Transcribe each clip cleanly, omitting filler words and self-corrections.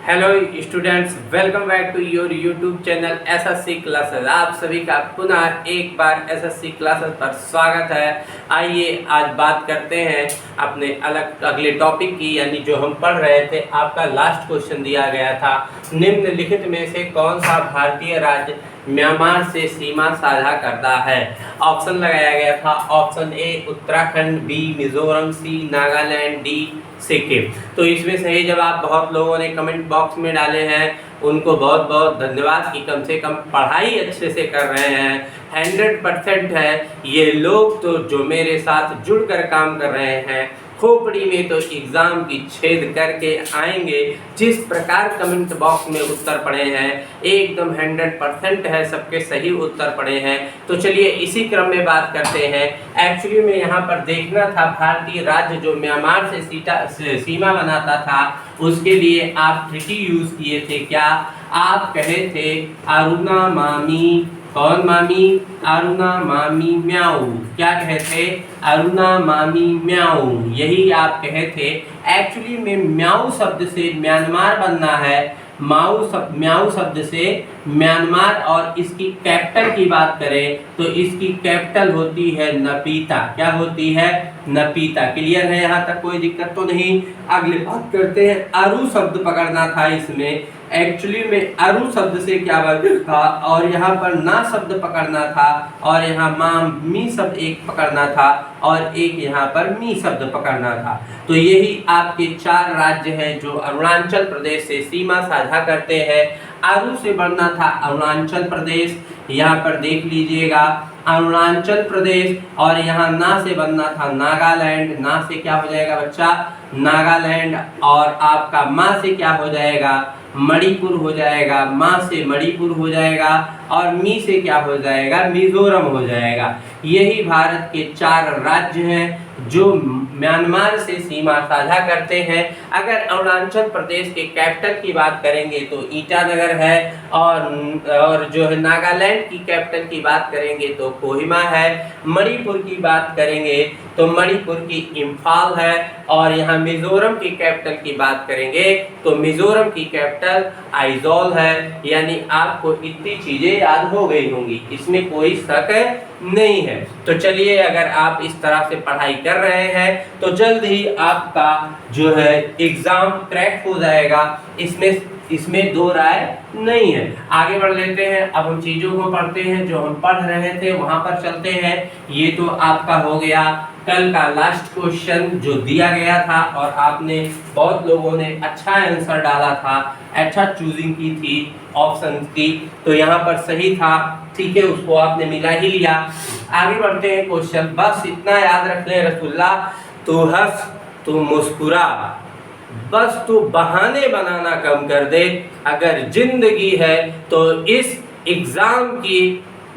Hello students, welcome back to your YouTube channel SSC classes. आप सभी का पुनः एक बार एसएससी क्लासेस पर स्वागत है। आइए आज बात करते हैं अपने अगले टॉपिक की, यानी जो हम पढ़ रहे थे। आपका लास्ट क्वेश्चन दिया गया था, निम्नलिखित में से कौन सा भारतीय राज्य म्यांमार से सीमा साझा करता है। ऑप्शन लगाया गया था, option A Uttarakhand, B Mizoram, C Nagaland, D Sikkim. तो इसमें सही जवाब बहुत लोगों ने कमेंट बॉक्स में डाले हैं, उनको बहुत बहुत धन्यवाद कि कम से कम पढ़ाई अच्छे से कर रहे हैं। 100% है ये लोग तो जो मेरे साथ जुड़कर काम कर रहे हैं। खोपड़ी में तो एग्जाम की छेद करके आएंगे। जिस प्रकार कमेंट बॉक्स में उत्तर पड़े हैं एकदम 100% है, सबके सही उत्तर पड़े हैं। तो चलिए इसी क्रम में बात करते हैं। एक्चुअली में यहाँ पर देखना था, भारतीय राज्य जो म्यांमार से सीमा बनाता था उसके लिए आप ट्रिकी यूज किए थे। क्या आप कहे थे अरुणा मामी, कौन मामी? अरुणा मामी म्याऊ। क्या कहे थे? अरुणा मामी म्याऊ, यही आप कहे थे। एक्चुअली में म्याऊ शब्द से म्यांमार बनना है, म्याऊ शब्द से म्यांमार। और इसकी कैपिटल की बात करें तो इसकी कैपिटल होती है नपीता। क्या होती है? नपीता। क्लियर है? यहाँ तक कोई दिक्कत तो नहीं। अगले बात करते हैं, अरु शब्द पकड़ना था इसमें। एक्चुअली में अरु शब्द से क्या बनता था, और यहाँ पर ना शब्द पकड़ना था, और यहाँ मी शब्द एक पकड़ना था, और एक यहाँ पर मी शब्द पकड़ना था। तो यही आपके 4 राज्य हैं जो अरुणाचल प्रदेश से सीमा साझा करते हैं। अरु से बनना था अरुणाचल प्रदेश, यहाँ पर देख लीजिएगा अरुणाचल प्रदेश। और यहाँ ना से बनना था नागालैंड, ना से क्या हो जाएगा बच्चा? नागालैंड। और आपका मा से क्या हो जाएगा? मणिपुर हो जाएगा। माँ से मणिपुर हो जाएगा, और मी से क्या हो जाएगा? मिजोरम हो जाएगा। यही भारत के 4 राज्य हैं जो म्यांमार से सीमा साझा करते हैं। अगर अरुणाचल प्रदेश के कैपिटल की बात करेंगे तो ईटानगर है, और जो है नागालैंड की कैपिटल की बात करेंगे तो कोहिमा है। मणिपुर की बात करेंगे तो मणिपुर की इम्फाल है, और यहाँ मिजोरम की कैपिटल की बात करेंगे तो मिजोरम की कैपिटल आइजोल है। यानी आपको इतनी चीजें याद हो गई होंगी, इसमें कोई शक नहीं है। तो चलिए, अगर आप इस तरह से पढ़ाई कर रहे हैं तो जल्द ही आपका जो है एग्जाम क्रैक हो जाएगा, इसमें दो राय नहीं है। आगे बढ़ लेते हैं। अब हम चीजों को पढ़ते हैं, जो हम पढ़ रहे थे वहां पर चलते हैं। ये तो आपका हो गया कल का लास्ट क्वेश्चन जो दिया गया था, और आपने बहुत लोगों ने अच्छा आंसर डाला था, अच्छा चूजिंग की थी ऑप्शन की, तो यहाँ पर सही था। ठीक है, उसको आपने मिला ही लिया। आगे बढ़ते हैं क्वेश्चन। बस इतना याद रख ले रसगुल्ला, तू हंस तू मुस्कुरा, बस तू बहाने बनाना कम कर दे। अगर जिंदगी है तो इस एग्जाम की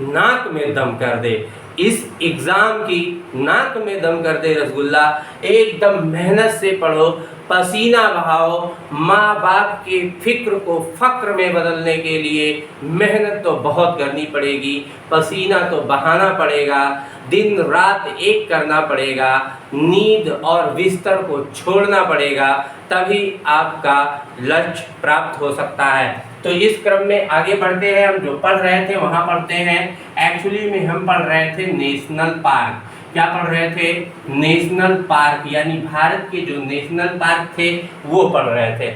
नाक में दम कर दे, इस एग्जाम की नाक में दम कर दे रसगुल्ला। एकदम मेहनत से पढ़ो, पसीना बहाओ। माँ बाप के फिक्र को फक्र में बदलने के लिए मेहनत तो बहुत करनी पड़ेगी, पसीना तो बहाना पड़ेगा, दिन रात एक करना पड़ेगा, नींद और बिस्तर को छोड़ना पड़ेगा, तभी आपका लक्ष्य प्राप्त हो सकता है। तो इस क्रम में आगे बढ़ते हैं। हम जो पढ़ रहे थे वहां पढ़ते हैं। एक्चुअली में हम पढ़ रहे थे नेशनल पार्क। क्या पढ़ रहे थे? नेशनल पार्क, यानी भारत के जो नेशनल पार्क थे वो पढ़ रहे थे।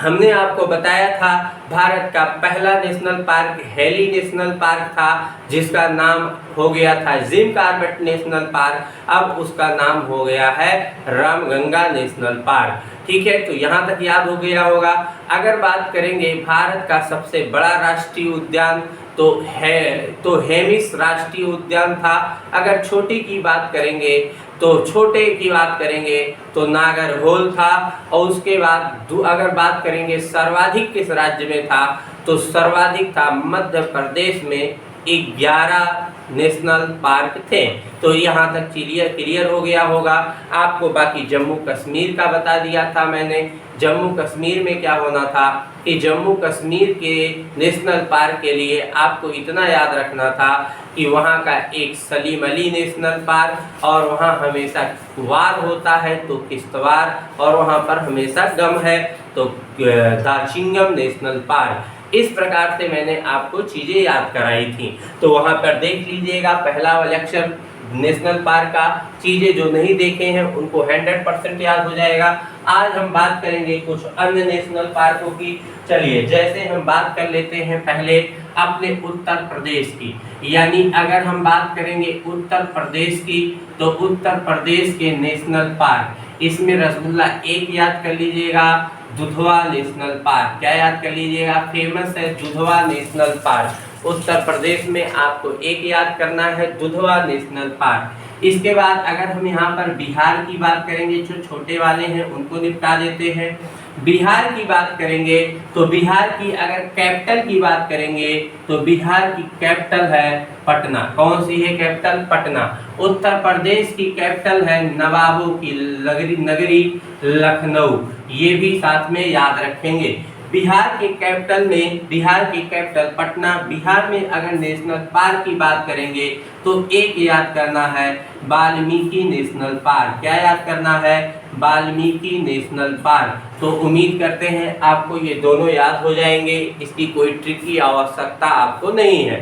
हमने आपको बताया था भारत का पहला national park heli national park था, जिसका नाम हो गया था जिम कॉर्बेट नेशनल पार्क। अब उसका नाम हो गया है रामगंगा नेशनल पार्क। ठीक है, तो यहाँ तक याद हो गया होगा। अगर बात करेंगे भारत का सबसे बड़ा राष्ट्रीय उद्यान तो हेमिस राष्ट्रीय उद्यान था। अगर छोटी की बात करेंगे तो छोटे की बात करेंगे तो नागरहोल था। और उसके बाद अगर बात करेंगे सर्वाधिक किस राज्य में था, तो सर्वाधिक था मध्य प्रदेश में 11 नेशनल पार्क थे। तो यहाँ तक क्लियर हो गया होगा आपको। बाकी जम्मू कश्मीर का बता दिया था मैंने। जम्मू कश्मीर में क्या होना था कि जम्मू कश्मीर के नेशनल पार्क के लिए आपको इतना याद रखना था कि वहाँ का एक सलीम अली नेशनल पार्क, और वहाँ हमेशा वार होता है तो किश्तवाड़, और वहाँ पर हमेशा गम है। तो दाचिंगम नेशनल पार्क। इस प्रकार से मैंने आपको चीज़ें याद कराई थी। तो वहाँ पर देख लीजिएगा पहला वाला लेक्चर नेशनल पार्क का। चीज़ें जो नहीं देखे हैं उनको 100% याद हो जाएगा। आज हम बात करेंगे कुछ अन्य नेशनल पार्कों की। चलिए, जैसे हम बात कर लेते हैं पहले अपने उत्तर प्रदेश की। यानी अगर हम बात करेंगे उत्तर प्रदेश की, तो उत्तर प्रदेश के नेशनल पार्क, इसमें रसगुल्ला एक याद कर लीजिएगा, दुधवा नेशनल पार्क। क्या याद कर लीजिएगा? फेमस है दुधवा नेशनल पार्क। उत्तर प्रदेश में आपको एक याद करना है, दुधवा नेशनल पार्क। इसके बाद अगर हम यहाँ पर बिहार की बात करेंगे, जो छोटे वाले हैं उनको निपटा देते हैं। बिहार की बात करेंगे तो बिहार की अगर कैपिटल की बात करेंगे तो बिहार की कैपिटल है पटना। कौन सी है कैपिटल? पटना। उत्तर प्रदेश की कैपिटल है नवाबों की नगरी लखनऊ। ये भी साथ में याद रखेंगे। बिहार के कैपिटल में, बिहार की कैपिटल पटना। बिहार में अगर नेशनल पार्क की बात करेंगे तो एक याद करना है वाल्मीकि नेशनल पार्क। क्या याद करना है? Valmiki national park. तो उम्मीद करते हैं आपको ये दोनों याद हो जाएंगे, इसकी कोई ट्रिक की आवश्यकता आपको नहीं है।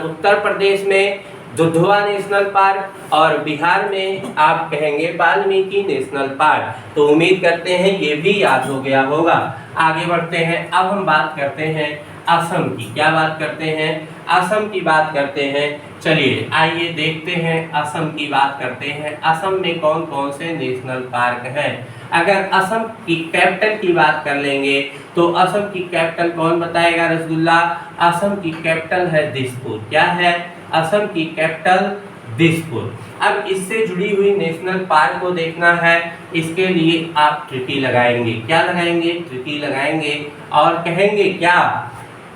उत्तर प्रदेश में दुधवा नेशनल पार्क और बिहार में आप कहेंगे वाल्मीकि नेशनल पार्क। तो उम्मीद करते हैं ये भी याद हो गया होगा। आगे बढ़ते हैं। अब हम बात करते हैं असम की। क्या बात करते हैं? असम की बात करते हैं। चलिए आइए देखते हैं, असम की बात करते हैं। असम में कौन कौन से नेशनल पार्क हैं? अगर असम की कैपिटल की बात कर लेंगे तो असम की कैपिटल कौन बताएगा रसगुल्ला? असम की कैपिटल है दिसपुर। क्या है? असम की कैपिटल दिसपुर। अब इससे जुड़ी हुई नेशनल पार्क को देखना है, इसके लिए आप ट्रिकी लगाएंगे। क्या लगाएंगे? ट्रिकी लगाएंगे और कहेंगे क्या?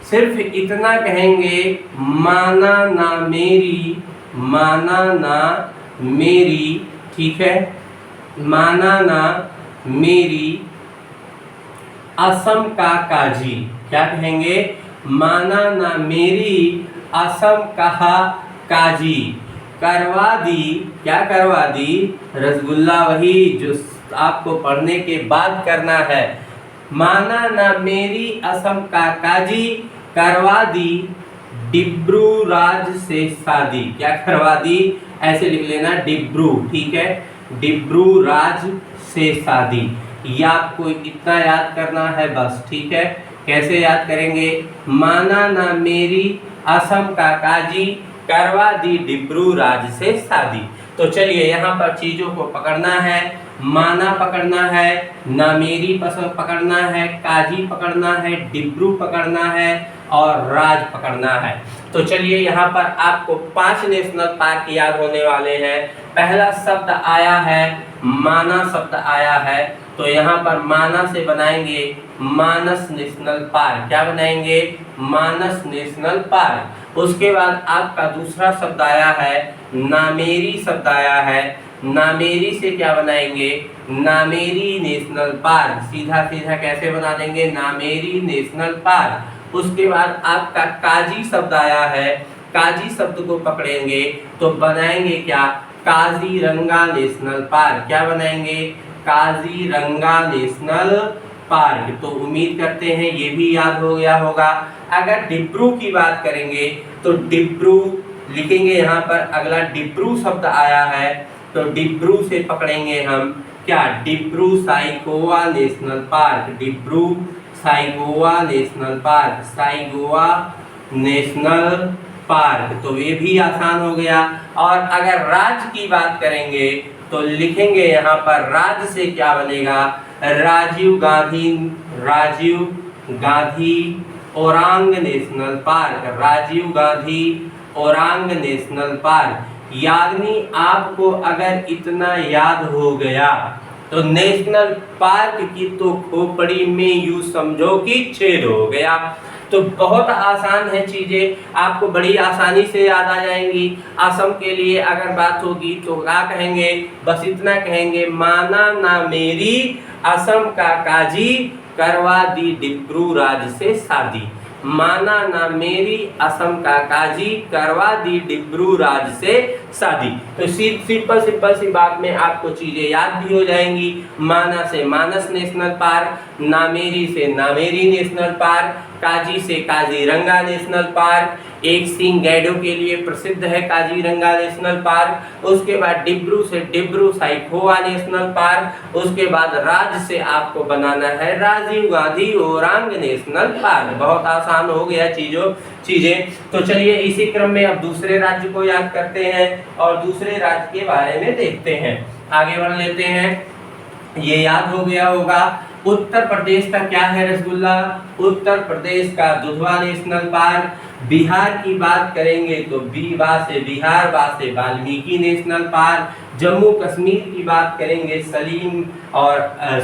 सिर्फ इतना कहेंगे, माना ना मेरी, माना ना मेरी, ठीक है, माना ना मेरी असम का काजी। क्या कहेंगे? माना ना मेरी असम का काजी। करवा दी। क्या करवा दी रसगुल्ला? वही जो आपको पढ़ने के बाद करना है। माना ना मेरी असम का काजी, करवा दी डिब्रू राज से शादी। क्या करवा दी? ऐसे लिख लेना, डिब्रू, ठीक है, डिब्रू राज से शादी। ये आपको इतना याद करना है बस, ठीक है। कैसे याद करेंगे? माना ना मेरी असम का काजी, करवा दी डिब्रू राज से शादी। तो चलिए यहाँ पर चीज़ों को पकड़ना है। माना पकड़ना है, ना मेरी पकड़ना है, काजी पकड़ना है, डिब्रू पकड़ना है और राज पकड़ना है। तो चलिए यहाँ पर आपको 5 नेशनल पार्क याद होने वाले हैं। पहला शब्द आया है माना, शब्द आया है, तो यहाँ पर माना से बनाएंगे मानस नेशनल पार्क। क्या बनाएंगे? मानस नेशनल पार्क। उसके बाद आपका दूसरा शब्द आया है नामेरी, शब्द आया है। नामेरी से क्या बनाएंगे? Nameri national park. सीधा सीधा कैसे बना देंगे? Nameri national park. उसके बाद आपका काजी शब्द आया है। काजी शब्द को पकड़ेंगे तो बनाएंगे क्या? Kaziranga national park. क्या बनाएंगे? Kaziranga national park. तो उम्मीद करते हैं ये भी याद हो गया होगा। अगर डिब्रू की बात करेंगे तो डिब्रू लिखेंगे, यहाँ पर अगला डिब्रू शब्द आया है तो डिब्रू से पकड़ेंगे हम क्या? Dibru Saikhowa national park. Dibru Saikhowa national park, Saikhowa national park. तो ये भी आसान हो गया। और अगर राज्य की बात करेंगे तो लिखेंगे यहाँ पर राज्य से क्या बनेगा? Rajiv Gandhi, Rajiv Gandhi Orang national park. Rajiv Gandhi Orang national park. यानी आपको अगर इतना याद हो गया तो नेशनल पार्क की तो खोपड़ी में यूं समझो कि छेद हो गया। तो बहुत आसान है चीज़ें, आपको बड़ी आसानी से याद आ जाएंगी। असम के लिए अगर बात होगी तो क्या कहेंगे? बस इतना कहेंगे, माना ना मेरी असम का काजी, करवा दी डिब्रू राज से शादी। माना ना मेरी असम का काजी, करवा दी डिब्रू राज से शादी। तो सिंपल सी बात में आपको चीजें याद भी हो जाएंगी। माना से मानस नेशनल पार्क, नामेरी से नामेरी नेशनल पार्क, काजी से काजीरंगा नेशनल पार्क, एक सिंह गैडो के लिए प्रसिद्ध है काजीरंगा नेशनल पार्क। उसके बाद डिब्रू से डिब्रू साइखोवा नेशनल पार्क। उसके बाद राज से आपको बनाना है राजीव गांधी ओरांग नेशनल पार्क। बहुत आसान हो गया चीजें। तो चलिए इसी क्रम में अब दूसरे राज्य को याद करते हैं और दूसरे राज्य के बारे में देखते हैं, आगे बढ़ लेते हैं। ये याद हो गया होगा। उत्तर प्रदेश का क्या है रसगुल्ला? उत्तर प्रदेश का दुधवा नेशनल पार्क। बिहार की बात करेंगे तो बा से बिहार, बा से वाल्मीकि नेशनल पार्क। जम्मू कश्मीर की बात करेंगे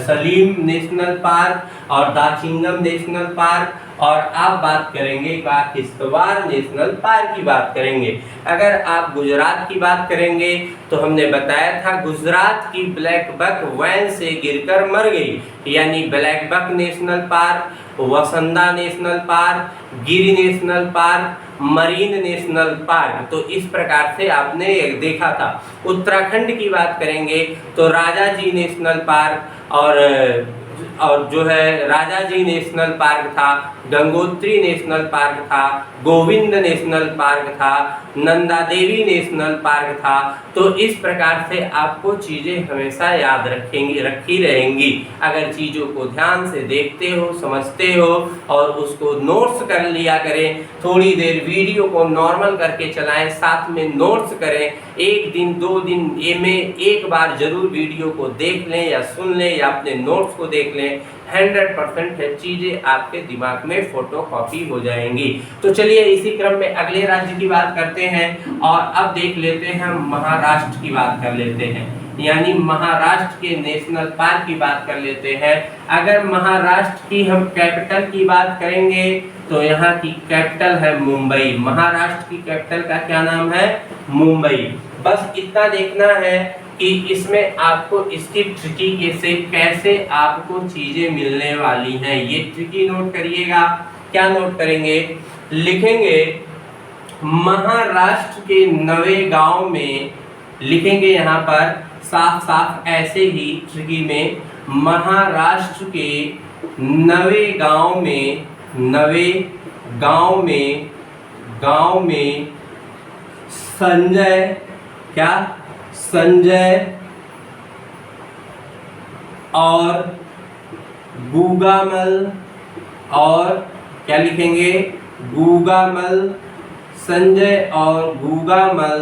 सलीम नेशनल पार्क और दाचिंगम नेशनल पार्क। और आप बात करेंगे किश्तवाड़ नेशनल पार्क की बात करेंगे। अगर आप गुजरात की बात करेंगे तो हमने बताया था गुजरात की ब्लैक बक वैन से गिरकर मर गई, यानी ब्लैक बक नेशनल पार्क, वसंदा national park, Gir national park, marine national park. तो इस प्रकार से आपने देखा था। उत्तराखंड की बात करेंगे तो राजाजी नेशनल पार्क और जो है राजाजी नेशनल पार्क था, गंगोत्री नेशनल पार्क था, गोविंद नेशनल पार्क था, नंदा देवी नेशनल पार्क था। तो इस प्रकार से आपको चीजें हमेशा याद रखी रहेंगी। अगर चीजों को ध्यान से देखते हो, समझते हो और उसको नोट्स कर लिया करें। थोड़ी देर वीडियो को नॉर्मल करके चलाएं, साथ में नोट्स करें। एक दिन 2 दिन में एक बार जरूर वीडियो को देख लें या सुन लें या अपने नोट्स को देख लें। 100% है चीजें आपके दिमाग में फोटोकॉपी हो जाएंगी। तो चलिए इसी क्रम में अगले राज्य की बात करते हैं और अब देख लेते हैं महाराष्ट्र की बात कर लेते हैं, यानी महाराष्ट्र के नेशनल पार्क की बात कर लेते हैं। अगर महाराष्ट्र की हम कैपिटल की बात करेंगे तो यहाँ की कैपिटल है मुंबई। महाराष्ट्र की कैपिटल का क्या नाम है? मुंबई। बस इतना देखना है कि इसमें आपको इसकी ट्रिकी से कैसे आपको चीजें मिलने वाली हैं, ये ट्रिकी नोट करिएगा। क्या नोट करेंगे? लिखेंगे महाराष्ट्र के नवे गांव में, लिखेंगे यहाँ पर साफ साफ ऐसे ही ट्रिकी में, महाराष्ट्र के नवे गांव में संजय और गूगामल, और क्या लिखेंगे? गूगामल, संजय और गूगामल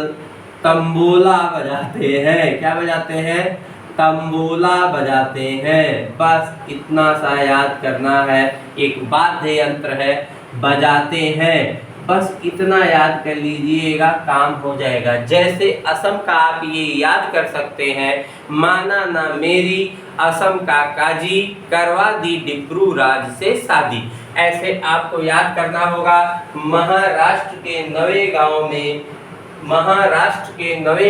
तंबोला बजाते हैं। क्या बजाते हैं? तंबोला बजाते हैं। बस इतना सा याद करना है। एक वाद्य यंत्र है, बजाते हैं। बस इतना याद कर लीजिएगा, काम हो जाएगा। जैसे असम का आप ये याद कर सकते हैं, माना ना मेरी असम का काजी, करवा दी डिब्रू राज से शादी। ऐसे आपको याद करना होगा। महाराष्ट्र के नवे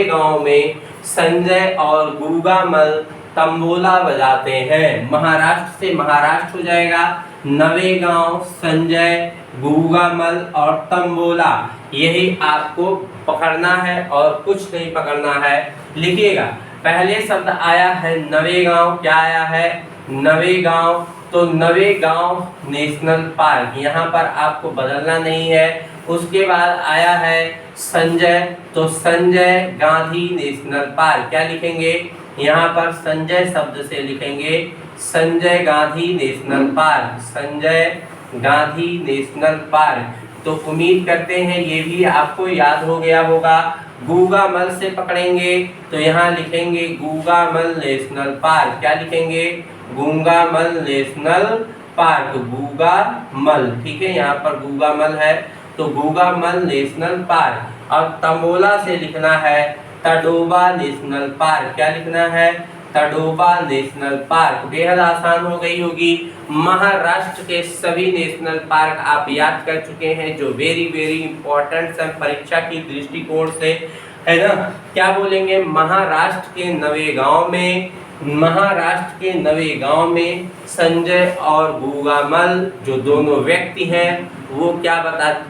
गांव में संजय और गूगामल तंबोला बजाते हैं। महाराष्ट्र से महाराष्ट्र हो जाएगा, नवे गांव, संजय, गूगामल और तंबोला। यही आपको पकड़ना है और कुछ नहीं पकड़ना है। लिखिएगा, पहले शब्द आया है नवे गांव। क्या आया है? नवे गांव। तो नवे गांव नेशनल पार्क, यहाँ पर आपको बदलना नहीं है। उसके बाद आया है संजय, तो संजय गांधी नेशनल पार्क। क्या लिखेंगे? यहाँ पर संजय शब्द से लिखेंगे Sanjay Gandhi national park, Sanjay Gandhi national park. तो उम्मीद करते हैं ये भी आपको याद हो गया होगा। गूगामल से पकड़ेंगे तो यहाँ लिखेंगे गूगामल नेशनल पार्क। क्या लिखेंगे? Gugamal national park, Gugamal. ठीक है, यहाँ पर गूगामल है तो गूगामल नेशनल पार्क। और तंबोला से लिखना है तडोबा नेशनल पार्क। क्या लिखना है? Tadoba national park. बेहद आसान हो गई होगी। महाराष्ट्र के सभी नेशनल पार्क आप याद कर चुके हैं, जो वेरी इंपॉर्टेंट है परीक्षा की दृष्टिकोण से, है ना। क्या बोलेंगे? महाराष्ट्र के नवे गांव में महाराष्ट्र के नवेगांव में संजय और गूगामल जो दोनों व्यक्ति हैं वो क्या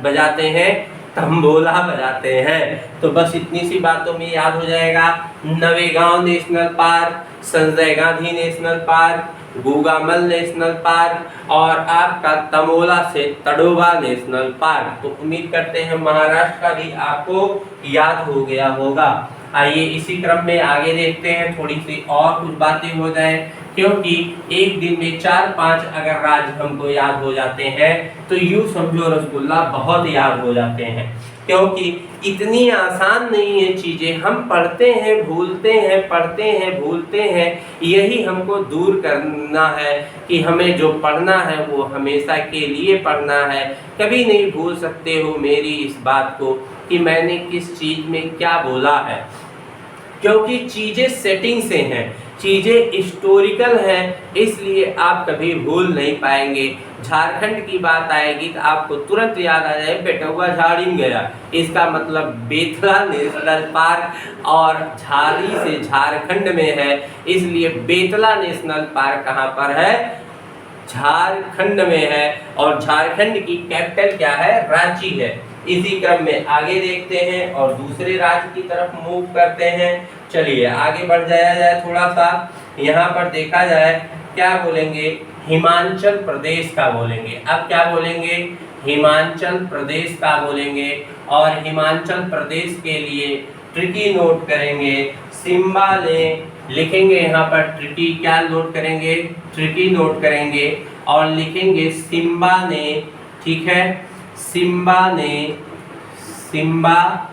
बजाते हैं, तंबोला बजाते हैं। तो बस इतनी सी बातों में याद हो जाएगा। Navegaon national park, Sanjay Gandhi national park, Gugamal national park और आपका तमोला से तड़ोबा नेशनल पार्क। तो उम्मीद करते हैं महाराष्ट्र का भी आपको याद हो गया होगा। आइए इसी क्रम में आगे देखते हैं, थोड़ी सी और कुछ बातें हो जाए, क्योंकि एक दिन में 4-5 अगर राज्य हमको याद हो जाते हैं तो यूं समझो रसगुल्ला बहुत याद हो जाते हैं, क्योंकि इतनी आसान नहीं है चीज़ें। हम पढ़ते हैं भूलते हैं, पढ़ते हैं भूलते हैं। यही हमको दूर करना है कि हमें जो पढ़ना है वो हमेशा के लिए पढ़ना है। कभी नहीं भूल सकते हो मेरी इस बात को कि मैंने किस चीज़ में क्या बोला है, क्योंकि चीज़ें सेटिंग से हैं, चीज़ें हिस्टोरिकल हैं, इसलिए आप कभी भूल नहीं पाएंगे। झारखंड की बात आएगी तो आपको तुरंत याद आ जाए बेटुआ झाड़ी गया, इसका मतलब बेतला नेशनल पार्क और झाड़ी से झारखंड में है, इसलिए बेतला नेशनल पार्क कहाँ पर है, झारखंड में है। और झारखंड की कैपिटल क्या है, रांची है। इसी क्रम में आगे देखते हैं और दूसरे राज्य की तरफ मूव करते हैं। चलिए आगे बढ़ जाया जाए थोड़ा सा। यहाँ पर देखा जाए क्या बोलेंगे, हिमाचल प्रदेश का बोलेंगे। अब क्या बोलेंगे, हिमाचल प्रदेश का बोलेंगे। और हिमाचल प्रदेश के लिए ट्रिकी नोट करेंगे, सिम्बा ले लिखेंगे। यहाँ पर ट्रिकी क्या नोट करेंगे, ट्रिकी नोट करेंगे और लिखेंगे सिम्बा ने। ठीक है, सिम्बा ने, सिम्बा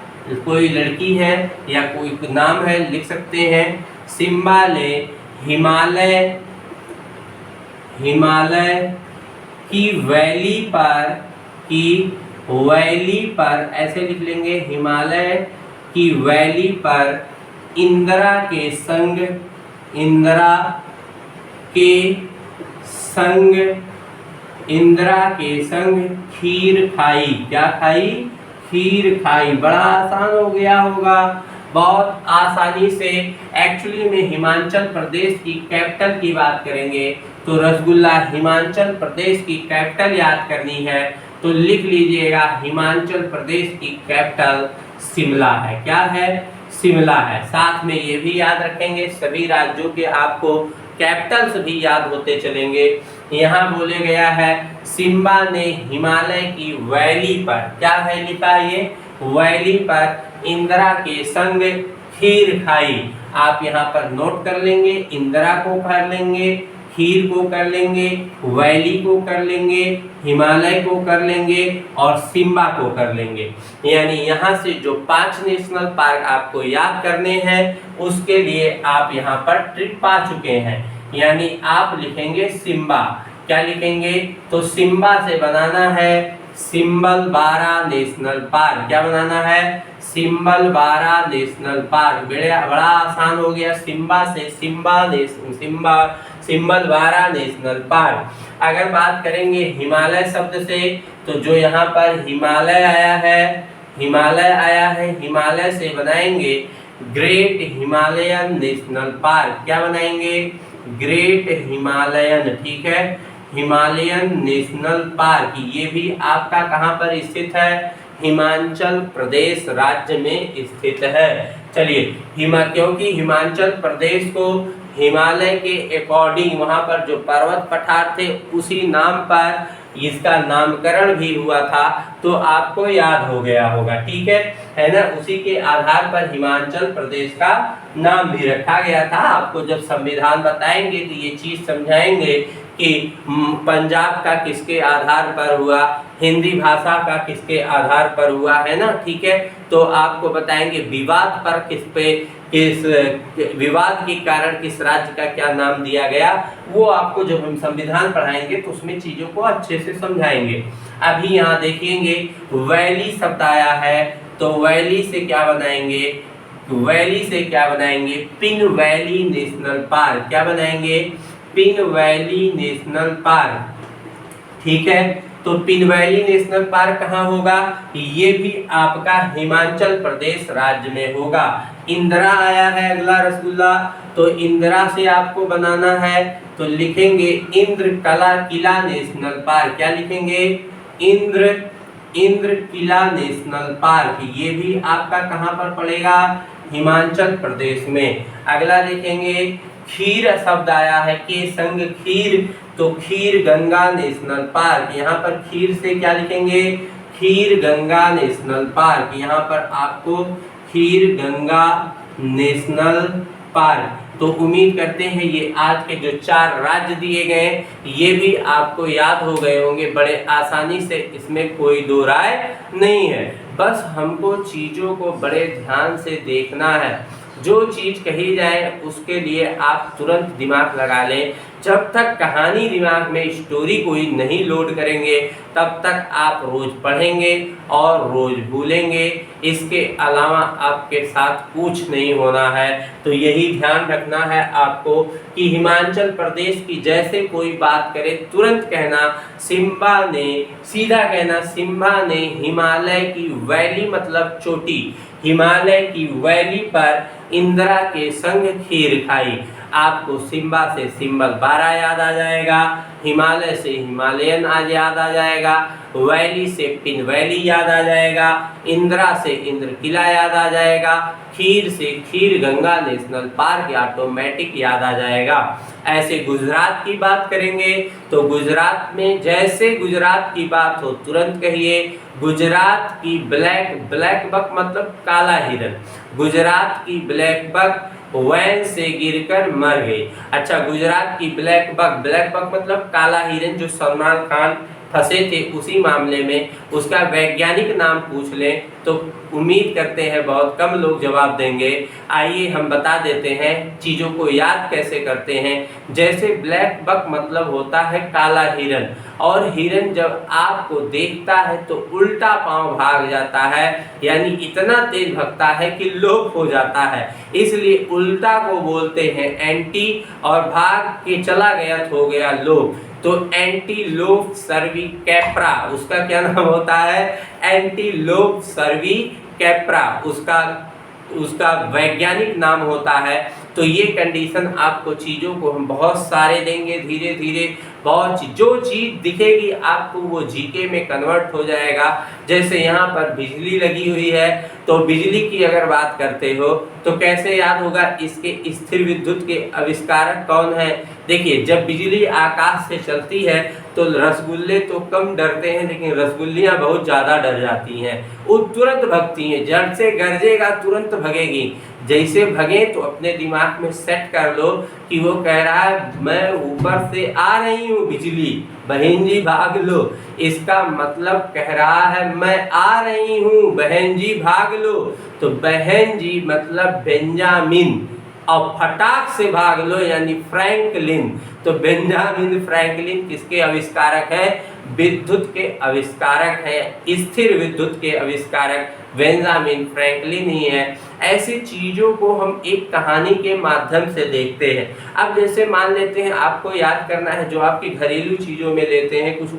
कोई लड़की है या कोई नाम है लिख सकते हैं। सिम्बा ले हिमालय, हिमालय की वैली पर, की वैली पर ऐसे लिख लेंगे, हिमालय की वैली पर इंदिरा के संग, इंदिरा के संग, इंदिरा के संग खीर खाई। क्या खाई, खीर खाई। बड़ा आसान हो गया होगा, बहुत आसानी से। एक्चुअली में हिमाचल प्रदेश की कैपिटल की बात करेंगे तो रसगुल्ला हिमाचल प्रदेश की कैपिटल याद करनी है तो लिख लीजिएगा, हिमाचल प्रदेश की कैपिटल शिमला है। क्या है, शिमला है। साथ में ये भी याद रखेंगे सभी राज्यों के आपको कैपिटल्स भी याद होते चलेंगे। यहाँ बोले गया है सिम्बा ने हिमालय की वैली पर, क्या वैली पर, ये वैली पर इंदिरा के संग खीर खाई। आप यहाँ पर नोट कर लेंगे, इंदिरा को कर लेंगे, खीर को कर लेंगे, वैली को कर लेंगे, हिमालय को कर लेंगे और सिम्बा को कर लेंगे। यानी यहाँ से जो 5 नेशनल पार्क आपको याद करने हैं उसके लिए आप यहाँ पर ट्रिक पा चुके हैं। यानी आप लिखेंगे सिम्बा। क्या लिखेंगे, तो सिम्बा से बनाना है सिम्बलबारा नेशनल पार्क। क्या बनाना है, सिम्बलबारा नेशनल पार्क। बड़ा आसान हो गया, सिम्बा से सिम्बलबारा नेशनल पार्क। अगर बात करेंगे हिमालय शब्द से तो जो यहाँ पर हिमालय आया है, हिमालय आया है, हिमालय से बनाएंगे ग्रेट हिमालयन नेशनल पार्क। क्या बनाएंगे, ग्रेट हिमालयन। ठीक है, हिमालयन नेशनल पार्क। ये भी आपका कहाँ पर स्थित है, हिमाचल प्रदेश राज्य में स्थित है। चलिए क्योंकि हिमाचल प्रदेश को हिमालय के अकॉर्डिंग वहाँ पर जो पर्वत पठार थे उसी नाम पर इसका नामकरण भी हुआ था, तो आपको याद हो गया होगा। ठीक है ना, उसी के आधार पर हिमाचल प्रदेश का नाम भी रखा गया था। आपको जब संविधान बताएंगे तो ये चीज़ समझाएंगे कि पंजाब का किसके आधार पर हुआ, हिंदी भाषा का किसके आधार पर हुआ, है ना। ठीक है, तो आपको बताएंगे विवाद पर किस विवाद के कारण किस राज्य का क्या नाम दिया गया, वो आपको जब हम संविधान पढ़ाएंगे तो उसमें चीज़ों को अच्छे से समझाएंगे। अभी यहाँ देखेंगे वैली शब्द आया है, तो वैली से क्या बनाएंगे, वैली से क्या बनाएंगे, पिन वैली नेशनल पार्क। क्या बनाएंगे, पिन वैली नेशनल पार्क। ठीक है, तो पिन वैली नेशनल पार्क कहाँ होगा, ये भी आपका हिमाचल प्रदेश राज्य में होगा। इंदिरा आया है अगला रसगुल्ला, तो इंदिरा से आपको बनाना है तो लिखेंगे इंद्र कला किला नेशनल पार्क। क्या लिखेंगे? इंद्र किला नेशनल पार्क। ये भी आपका कहाँ पर पड़ेगा? हिमाचल प्रदेश में। अगला देखेंगे खीर शब्द आया है के संग खीर, तो खीर गंगा नेशनल पार्क। यहाँ पर खीर से क्या लिखेंगे? खीर गंगा नेशनल पार्क। यहाँ पर आपको खीर गंगा नेशनल पार्क। तो उम्मीद करते हैं ये आज के जो 4 राज्य दिए गए ये भी आपको याद हो गए होंगे बड़े आसानी से, इसमें कोई दो राय नहीं है। बस हमको चीज़ों को बड़े ध्यान से देखना है। जो चीज़ कही जाए उसके लिए आप तुरंत दिमाग लगा लें। जब तक कहानी दिमाग में स्टोरी कोई नहीं लोड करेंगे तब तक आप रोज़ पढ़ेंगे और रोज़ भूलेंगे। इसके अलावा आपके साथ कुछ नहीं होना है। तो यही ध्यान रखना है आपको कि हिमाचल प्रदेश की जैसे कोई बात करे तुरंत कहना सिम्बा ने, सीधा कहना सिम्बा ने हिमालय की वैली मतलब चोटी, हिमालय की वैली पर इंदिरा के संग खीर खाई। आपको सिम्बा से सिंबल 12 याद आ जाएगा, हिमालय से हिमालयन आज याद आ जाएगा, वैली से पिन वैली याद आ जाएगा, इंदिरा से इंद्र किला याद आ जाएगा, खीर से खीर गंगा नेशनल पार्क ऑटोमेटिक याद आ जाएगा। ऐसे गुजरात की बात करेंगे तो गुजरात में जैसे गुजरात की बात हो तुरंत कहिए गुजरात की ब्लैक बक मतलब काला हिरन, गुजरात की ब्लैक बक वैन से गिरकर मर गई। अच्छा, गुजरात की ब्लैक बक मतलब काला हिरन जो सलमान खान फंसे थे उसी मामले में, उसका वैज्ञानिक नाम पूछ लें तो उम्मीद करते हैं बहुत कम लोग जवाब देंगे। आइए हम बता देते हैं चीज़ों को याद कैसे करते हैं। जैसे ब्लैक बक मतलब होता है काला हिरन, और हिरन जब आपको देखता है तो उल्टा पांव भाग जाता है, यानी इतना तेज भगता है कि लोप हो जाता है, इसलिए उल्टा को बोलते हैं एंटी, और भाग के चला गया तो हो गया लोप। तो एंटीलोप सर्विकैप्रा उसका क्या नाम होता है? एंटीलोप सर्विकैप्रा उसका वैज्ञानिक नाम होता है। तो ये कंडीशन आपको चीज़ों को हम बहुत सारे देंगे धीरे धीरे, बहुत जो चीज़ दिखेगी आपको वो जीके में कन्वर्ट हो जाएगा। जैसे यहाँ पर बिजली लगी हुई है तो बिजली की अगर बात करते हो तो कैसे याद होगा? इसके स्थिर विद्युत के आविष्कारक कौन है? देखिए, जब बिजली आकाश से चलती है तो रसगुल्ले तो कम डरते हैं लेकिन रसगुल्लियाँ बहुत ज़्यादा डर जाती हैं, वो तुरंत भगती हैं, जड़ से गरजेगा तुरंत भगेगी। जैसे भगे तो अपने दिमाग में सेट कर लो कि वो कह रहा है मैं ऊपर से आ रही हूँ बिजली, बहन जी भाग लो। इसका मतलब कह रहा है मैं आ रही हूँ बहन जी भाग लो। तो बहन जी मतलब बेंजामिन, और फटाक से भाग लो यानी फ्रैंकलिन। तो बेंजामिन फ्रैंकलिन किसके आविष्कारक हैं? विद्युत के आविष्कारक हैं, स्थिर विद्युत के आविष्कारक बेंजामिन फ्रैंकलिन ही है। ऐसी चीज़ों को हम एक कहानी के माध्यम से देखते हैं। अब जैसे मान लेते हैं आपको याद करना है जो आपकी घरेलू चीज़ों में लेते हैं, कुछ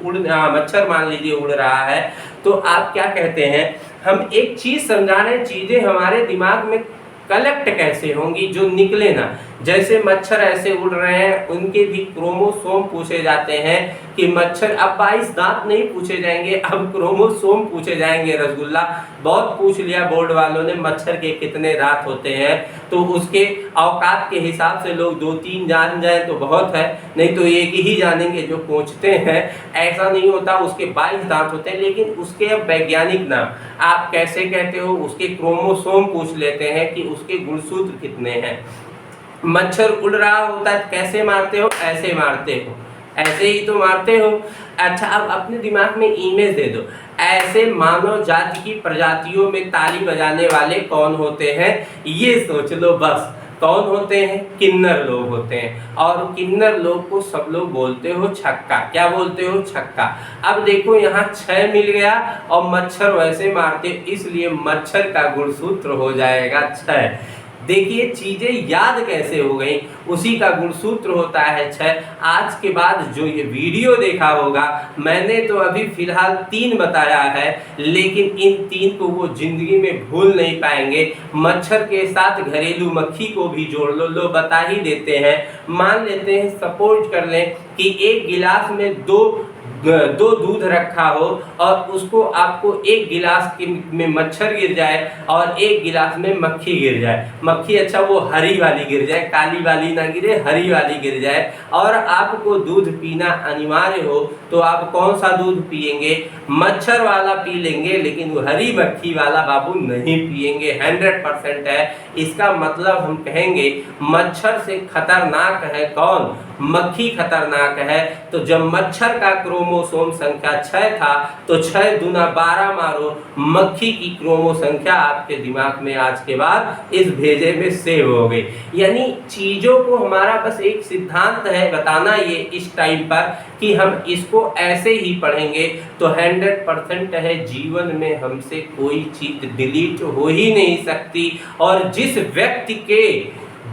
मच्छर मान लीजिए उड़ रहा है तो आप क्या कहते हैं? हम एक चीज़ समझा रहे हैं, चीज़ें हमारे दिमाग में कलेक्ट कैसे होंगी जो निकले ना। जैसे मच्छर ऐसे उड़ रहे हैं उनके भी क्रोमोसोम पूछे जाते हैं कि मच्छर, अब 22 दांत नहीं पूछे जाएंगे, अब क्रोमोसोम पूछे जाएंगे। रसगुल्ला बहुत पूछ लिया बोर्ड वालों ने मच्छर के कितने दांत होते हैं, तो उसके औकात के हिसाब से लोग 2-3 जान जाए तो बहुत है, नहीं तो एक ही जानेंगे जो पूछते हैं। ऐसा नहीं होता, उसके 22 दांत होते हैं, लेकिन उसके अब वैज्ञानिक नाम आप कैसे कहते हो? उसके क्रोमोसोम पूछ लेते हैं कि उसके गुणसूत्र कितने हैं। मच्छर उड़ रहा होता है कैसे मारते हो? ऐसे मारते हो, ऐसे ही तो मारते हो। अच्छा, अब अपने दिमाग में इमेज दे दो, ऐसे मानव जाति की प्रजातियों में ताली बजाने वाले कौन होते हैं? ये सोच लो बस। कौन होते हैं? किन्नर लोग होते हैं, और किन्नर लोग को सब लोग बोलते हो छक्का। क्या बोलते हो? छक्का। अब देखो यहाँ 6 मिल गया और मच्छर वैसे मारते, इसलिए मच्छर का गुणसूत्र हो जाएगा 6। देखिए चीज़ें याद कैसे हो गई, उसी का गुणसूत्र होता है 6। आज के बाद जो ये वीडियो देखा होगा, मैंने तो अभी फिलहाल 3 बताया है, लेकिन इन 3 को वो जिंदगी में भूल नहीं पाएंगे। मच्छर के साथ घरेलू मक्खी को भी जोड़ लो बता ही देते हैं। मान लेते हैं, सपोज कर लें कि एक गिलास में दो दूध रखा हो और उसको आपको एक गिलास में मच्छर गिर जाए और एक गिलास में मक्खी गिर जाए। मक्खी अच्छा वो हरी वाली गिर जाए, काली वाली ना गिरे, हरी वाली गिर जाए, और आपको दूध पीना अनिवार्य हो, तो आप कौन सा दूध पिएंगे? मच्छर वाला पी लेंगे, लेकिन वो हरी मक्खी वाला बाबू नहीं पिएंगे। 100% है। इसका मतलब हम कहेंगे मच्छर से खतरनाक है कौन? मक्खी खतरनाक है। तो जब मच्छर का क्रोमोसोम संख्या 6 था, तो 6 दूना 12 मारो, मक्खी की क्रोमो संख्या आपके दिमाग में आज के बाद इस भेजे में सेव हो गई। यानी चीजों को हमारा बस एक सिद्धांत है बताना ये इस टाइम पर कि हम इसको ऐसे ही पढ़ेंगे तो 100% है, जीवन में हमसे कोई चीज डिलीट हो ही नहीं सकती। और जिस व्यक्ति के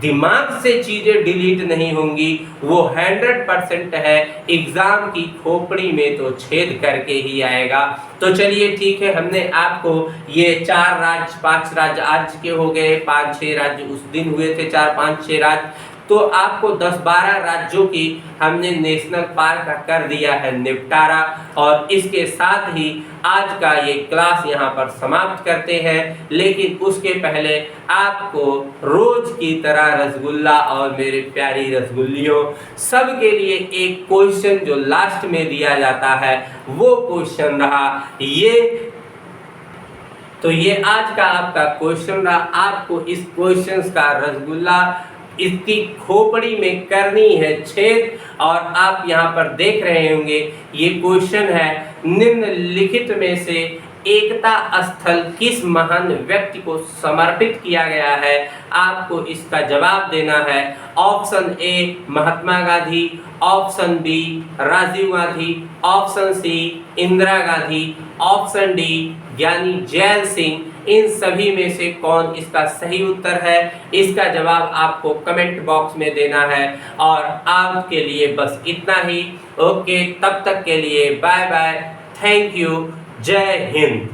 दिमाग से चीजें डिलीट नहीं होंगी, वो 100% है एग्जाम की खोपड़ी में तो छेद करके ही आएगा। तो चलिए ठीक है, हमने आपको ये 4 राज्य 5 राज्य आज के हो गए, 5-6 राज्य उस दिन हुए थे, 4-5-6 राज्य, तो आपको 10-12 राज्यों की हमने नेशनल पार्क का कर दिया है निपटारा। और इसके साथ ही आज का ये क्लास यहाँ पर समाप्त करते हैं, लेकिन उसके पहले आपको रोज की तरह रसगुल्ला और मेरे प्यारी रसगुल्लियों सबके लिए एक क्वेश्चन जो लास्ट में दिया जाता है, वो क्वेश्चन रहा ये। तो ये आज का आपका क्वेश्चन रहा, आपको इस क्वेश्चन का रसगुल्ला इसकी खोपड़ी में करनी है छेद। और आप यहाँ पर देख रहे होंगे ये क्वेश्चन है, निम्नलिखित में से एकता स्थल किस महान व्यक्ति को समर्पित किया गया है? आपको इसका जवाब देना है। Option A Mahatma Gandhi, option B Rajiv Gandhi, option C Indira Gandhi, option D Giani Zail Singh. इन सभी में से कौन इसका सही उत्तर है? इसका जवाब आपको कमेंट बॉक्स में देना है। और आपके लिए बस इतना ही। ओके, तब तक के लिए बाय बाय, थैंक यू, जय हिंद।